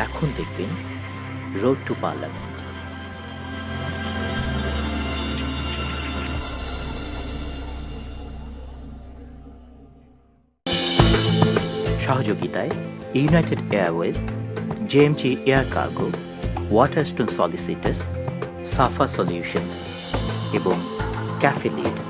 এখন দেখবেন road to parliament. সহযোগিতায় United Airways, JMG air cargo, Waterstone solicitors, Safa solutions এবং ক্যাফে লিডস।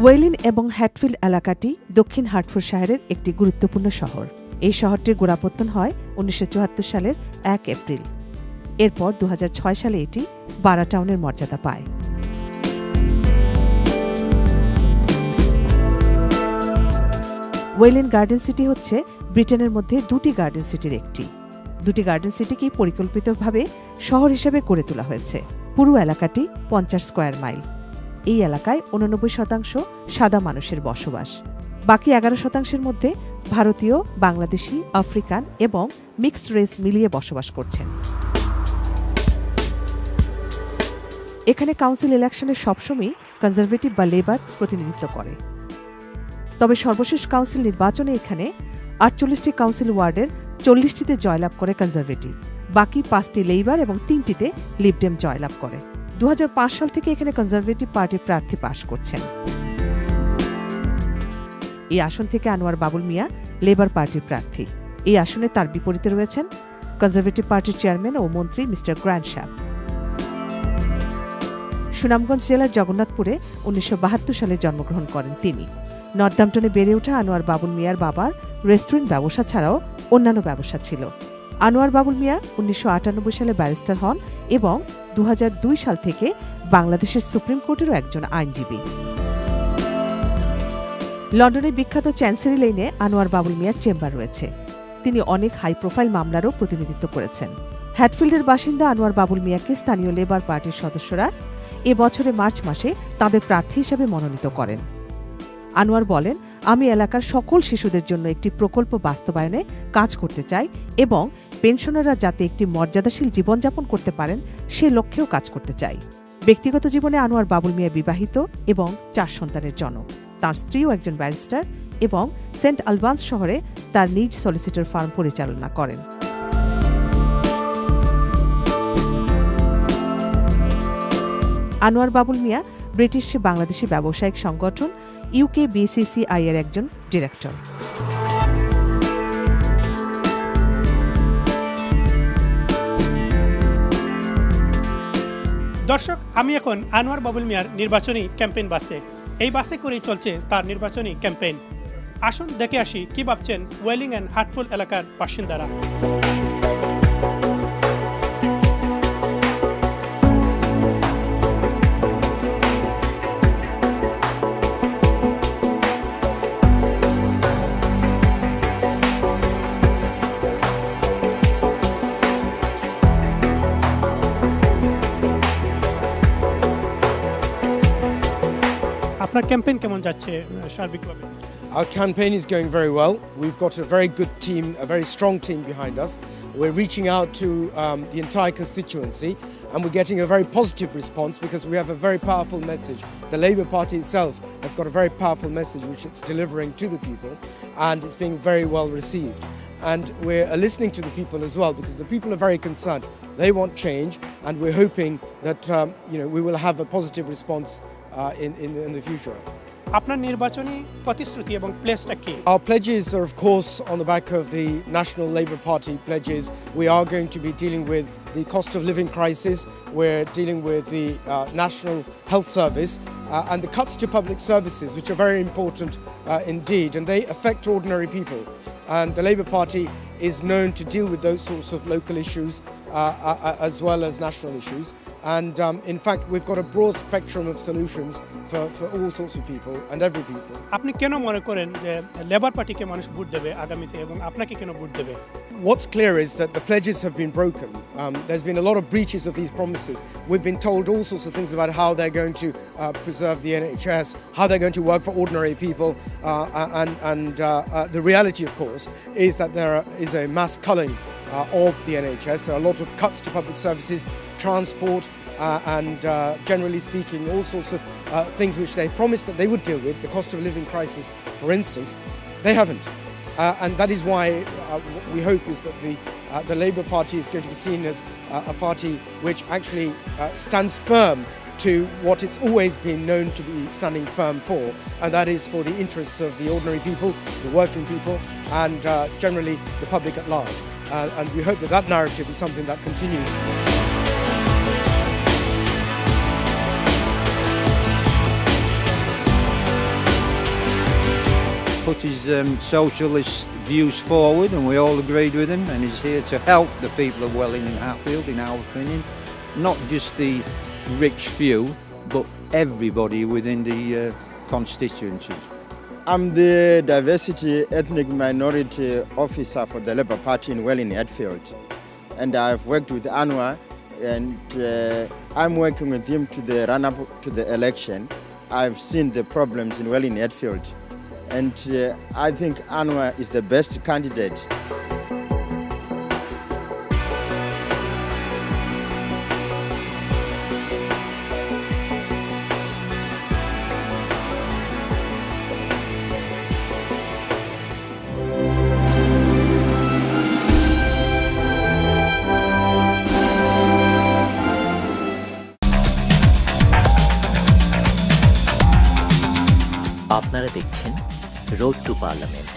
ওয়েলিন এবং হ্যাটফিল্ড এলাকাটি দক্ষিণ হার্টফোর্ডশায়ারের একটি গুরুত্বপূর্ণ শহর। এই শহরটির গোড়াপত্তন হয় 1974 সালের 1 এপ্রিল। এরপর 2006 সালে এটি বারা টাউনের মর্যাদা পায়। ওয়েলিন গার্ডেন সিটি হচ্ছে ব্রিটেনের মধ্যে দুটি গার্ডেন সিটির একটি। দুটি গার্ডেন সিটিকেই পরিকল্পিতভাবে শহর হিসেবে গড়ে তোলা হয়েছে। পুরো এলাকাটি 50 স্কয়ার মাইল। এই এলাকায় 89% সাদা মানুষের বসবাস। বাকি 11%-এর মধ্যে ভারতীয়, বাংলাদেশি, আফ্রিকান এবং মিক্সড রেস মিলিয়ে বসবাস করছেন। এখানে কাউন্সিল ইলেকশনে সবসময় কনজারভেটিভ বা লেবার প্রতিনিধিত্ব করে। তবে সর্বশেষ কাউন্সিল নির্বাচনে এখানে 48টি কাউন্সিল ওয়ার্ডের 40টিতে জয়লাভ করে কনজারভেটিভ, বাকি 5টি লেবার এবং 3টিতে লিবডেম জয়লাভ করে। 2005 সাল থেকে এখানে কনজারভেটিভ পার্টির প্রার্থী পাশ করছেন। এই আসন থেকে আনোয়ার বাবুল মিয়া লেবার পার্টির প্রার্থী। এই আসনে তার বিপরীতে রয়েছেন কনজারভেটিভ পার্টির চেয়ারম্যান ও মন্ত্রী মিস্টার গ্র্যান্ড শ্যাপ। সুনামগঞ্জ জেলার জগন্নাথপুরে 1972 সালে জন্মগ্রহণ করেন তিনি। নর্দাম্পটনে বেড়ে ওঠা আনোয়ার বাবুল মিয়ার বাবার রেস্টুরেন্ট ব্যবসা ছাড়াও অন্যান্য ব্যবসা ছিল। আনোয়ার বাবুল মিয়া 1998 সালে ব্যারিস্টার হন এবং 2002 সাল থেকে বাংলাদেশের সুপ্রিম কোর্টেরও একজন আইনজীবী। লন্ডনের বিখ্যাত চ্যান্সেরি লেনে আনোয়ার বাবুল মিয়ার চেম্বার রয়েছে। তিনি অনেক হাই প্রোফাইল মামলারও প্রতিনিধিত্ব করেছেন। হ্যাটফিল্ডের বাসিন্দা আনোয়ার বাবুল মিয়াকে স্থানীয় লেবার পার্টির সদস্যরা এ বছরের মার্চ মাসে তাদের প্রার্থী হিসেবে মনোনীত করেন। আনোয়ার বলেন, আমি এলাকার সকল শিশুদের জন্য একটি প্রকল্প বাস্তবায়নে কাজ করতে চাই এবং পেনশনাররা যাতে একটি মর্যাদাশীল জীবনযাপন করতে পারেন সে লক্ষ্যেও কাজ করতে চাই। ব্যক্তিগত জীবনে আনোয়ার বাবুল মিয়া বিবাহিত এবং 4 সন্তানের জনক। তার স্ত্রীও একজন ব্যারিস্টার এবং সেন্ট আলবান্স শহরে তার নিজ সলিসিটর ফার্ম পরিচালনা করেন। আনোয়ার বাবুল মিয়া ব্রিটিশ বাংলাদেশি ব্যবসায়িক সংগঠন UKBCCI এর একজন ডিরেক্টর। দর্শক, আমি এখন আনোয়ার বাবুল মিয়ার নির্বাচনী ক্যাম্পেইন বাসে। এই বাসে করেই চলছে তার নির্বাচনী ক্যাম্পেইন। আসুন দেখে আসি কি ভাবছেন ওয়েলিং অ্যান্ড হার্টফোর্ড এলাকার বাসিন্দারা। আপনার ক্যাম্পেইন কেমন যাচ্ছে সার্বিকভাবে? Our campaign is going very well. We've got a very good team, a very strong team behind us. We're reaching out to the entire constituency and we're getting a very positive response because we have a very powerful message. The Labour Party itself has got a very powerful message which it's delivering to the people, and it's being very well received. And we're listening to the people as well, because the people are very concerned. They want change, and we're hoping that we will have a positive response in the future. আপনার নির্বাচনী প্রতিশ্রুতি এবং প্লেসটা কি? Our pledges are, of course, on the back of the National Labour Party pledges. We are going to be dealing with the cost of living crisis. We're dealing with the National Health Service and the cuts to public services, which are very important indeed, and they affect ordinary people. And the Labour Party is known to deal with those sorts of local issues as well as national issues. And in fact, we've got a broad spectrum of solutions for all sorts of people and every people. আপনি কেন মনে করেন যে labour পার্টিকে মানুষ vote দেবে আগামীতে এবং আপনাকে কেন ভোট দেবে? What's clear is that the pledges have been broken. There's been a lot of breaches of these promises. We've been told all sorts of things about how they're going to preserve the NHS, how they're going to work for ordinary people, and the reality, of course, is that there is a mass culling of the NHS. There are a lot of cuts to public services, transport, and generally speaking, all sorts of things which they promised that they would deal with. The cost of living crisis, for instance, they haven't. And that is why we hope is that the Labour Party is going to be seen as a party which actually stands firm to what it's always been known to be standing firm for, and that is for the interests of the ordinary people, the working people, and generally the public at large. And we hope that that narrative is something that continues. Put his socialist views forward, and we all agreed with him, and he's here to help the people of Welling and Hatfield, in our opinion, not just the rich few, but everybody within the constituency. I'm the Diversity Ethnic Minority Officer for the Labour Party in Welling Hatfield, and I've worked with Anwar, and I'm working with him to the run-up to the election. I've seen the problems in Welling Hatfield, and I think Anwar is the best candidate. আপনারা দেখছেন road to parliament.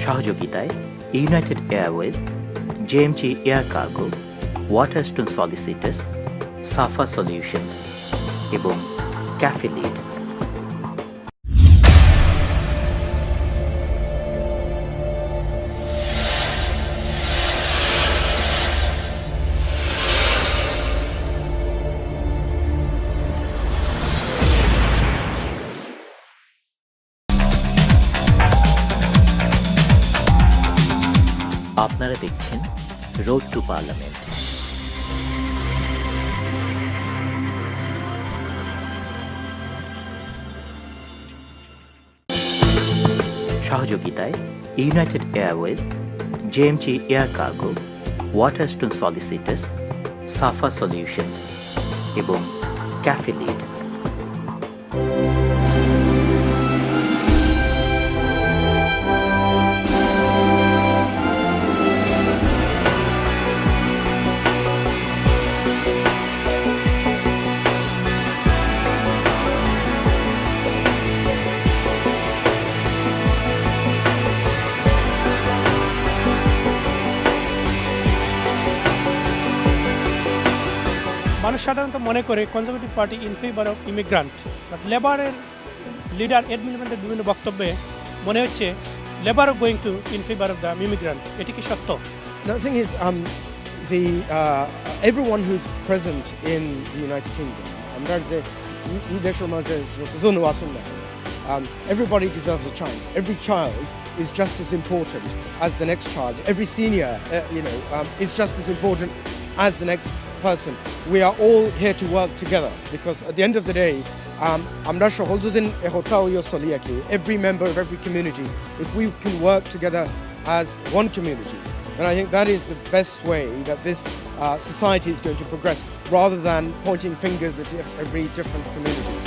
সহযোগিতায় United Airways, JMG air cargo, Waterstone solicitors, Safa solutions এবং cafe Leeds. আপনারা দেখছেন road to parliament. সহযোগিতায় United Airways, JMG air cargo, Waterstone solicitors, Safa solutions এবং cafe Leeds. মানুষ সাধারণত মনে করে Conservative party in favour of immigrant, but লেবারের লিডার এড মিলিব্যান্ডের বিভিন্ন বক্তব্যে মনে হচ্ছে Labour are going to in favour of the immigrant. এটি কি সত্য? No, the thing is, everyone who's present in the United Kingdom, everybody deserves a chance. Every child is just as important as the next child. Every senior, is just as important as the next person. We are all here to work together, because at the end of the day, every member of every community, if we can work together as one community, And I think that is the best way that this society is going to progress, rather than pointing fingers at every different community.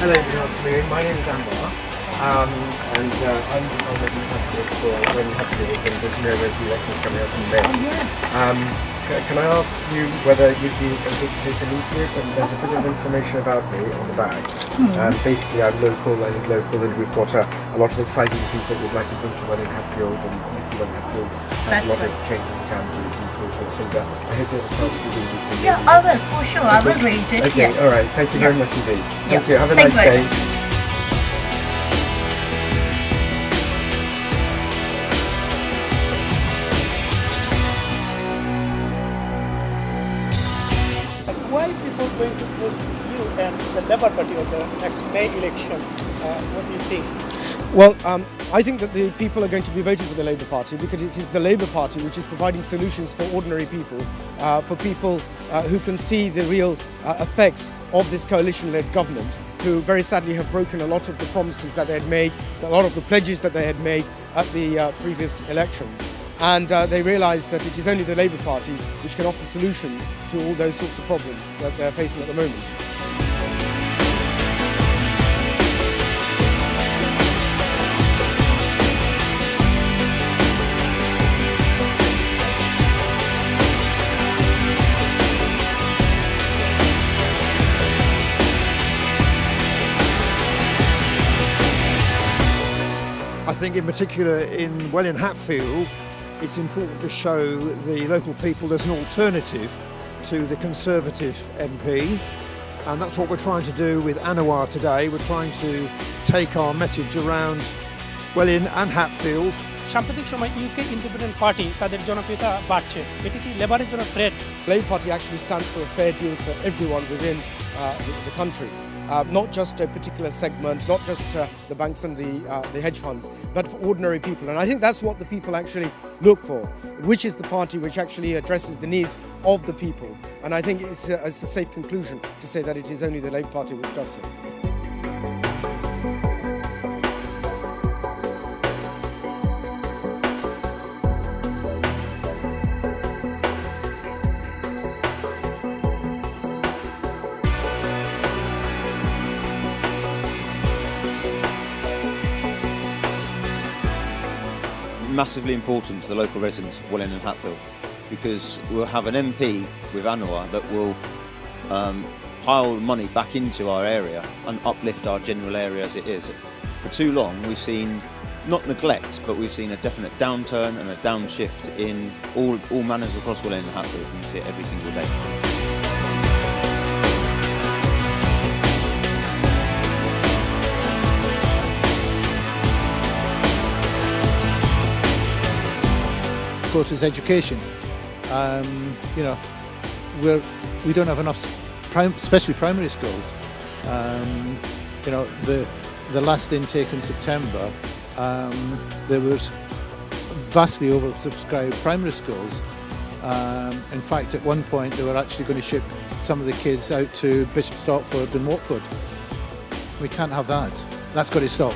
Hello, good afternoon. My name is Anwar, and I'm on the candidate for Wellington Hatfield, and there's no elections coming up in May. Oh, yeah. Can I ask you whether you'd be able to take a leaflet? And there's a bit of information about me on the bag. Basically, I'm local, I live local, and we've got a lot of exciting things that we'd like to bring to Wellington Hatfield, and obviously Wellington Hatfield has a lot of changes and challenges and so forth. And I hope you have a chance to do it. Yeah, I will, for sure. I will read it. Okay, Yeah. all right. Thank you very much indeed. Yeah. Thank you. Have a Thank nice you very day. much. Why people going to vote you and the Labour Party of the next May election? What do you think? Well, I think that the people are going to be voting for the Labour Party because it is the Labour Party which is providing solutions for ordinary people, for people who can see the real effects of this coalition-led government, who very sadly have broken a lot of the promises that they had made, a lot of the pledges that they had made at the previous election. And they realise that it is only the Labour Party which can offer solutions to all those sorts of problems that they're facing at the moment. I think in particular in Wellington Hatfield, it's important to show the local people there's an alternative to the Conservative MP, and that's what we're trying to do with Anawar today. We're trying to take our message around Wellington and Hatfield. সাম্প্রতিক সময় UK independent party তাদের জনপ্রিয়তা বাড়ছে, এটি কি লেবারের জন্য threat? Labour Party actually stands for a fair deal for everyone within the country. Not just a particular segment, not just the banks and the hedge funds, but for ordinary people. And I think that's what the people actually look for, which is the party which actually addresses the needs of the people. And I think it's a safe conclusion to say that it is only the Labour Party which does so. Massively important to the local residents of Wellington and Hatfield, because we'll have an MP with Anwar that will pile money back into our area and uplift our general area as it is. For too long we've seen not neglect, but we've seen a definite downturn and a downshift in all manners across Wellington and Hatfield, and you see it every single day. Of course, is education. We don't have enough, especially primary schools. The last intake in September, there was vastly oversubscribed primary schools. In fact, at one point, they were actually going to ship some of the kids out to Bishop Stortford and Watford. We can't have that. That's got to stop.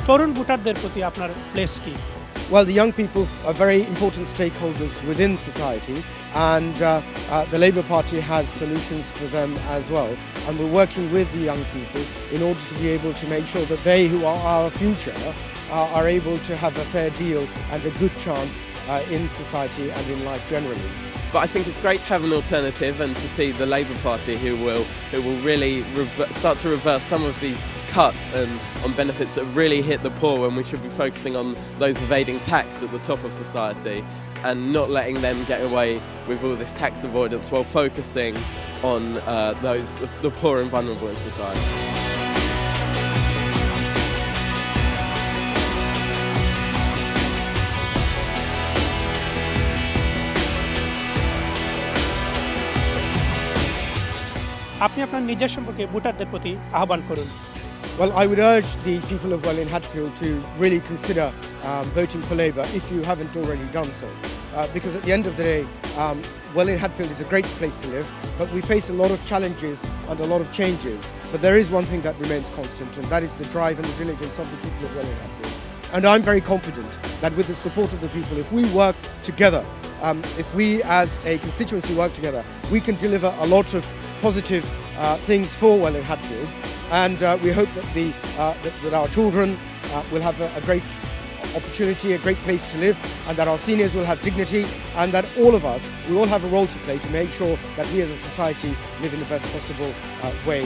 তরুণ ভোটারদের প্রতি আপনার place কি? Well, the young people are very important stakeholders within society, and the Labour Party has solutions for them as well. And we're working with the young people in order to be able to make sure that they, who are our future, are able to have a fair deal and a good chance in society and in life generally. But I think it's great to have an alternative, and to see the Labour Party who will really start to reverse some of these cuts and on benefits that really hit the poor, when we should be focusing on those evading tax at the top of society and not letting them get away with all this tax avoidance, while focusing on the poor and vulnerable in society. আপনি আপনার নিজের সম্পর্কে ভোটারদের প্রতি আহ্বান করুন। Well, I would urge the people of Welling Hatfield to really consider voting for Labour if you haven't already done so. Because at the end of the day, Welling Hatfield is a great place to live, but we face a lot of challenges and a lot of changes. But there is one thing that remains constant, and that is the drive and the diligence of the people of Welling Hatfield. And I'm very confident that with the support of the people, if we work together, if we as a constituency work together, we can deliver a lot of positive things for Welling Hatfield. And we hope that that our children will have a great opportunity, a great place to live, and that our seniors will have dignity, and that all of us, we all have a role to play to make sure that we as a society live in the best possible way.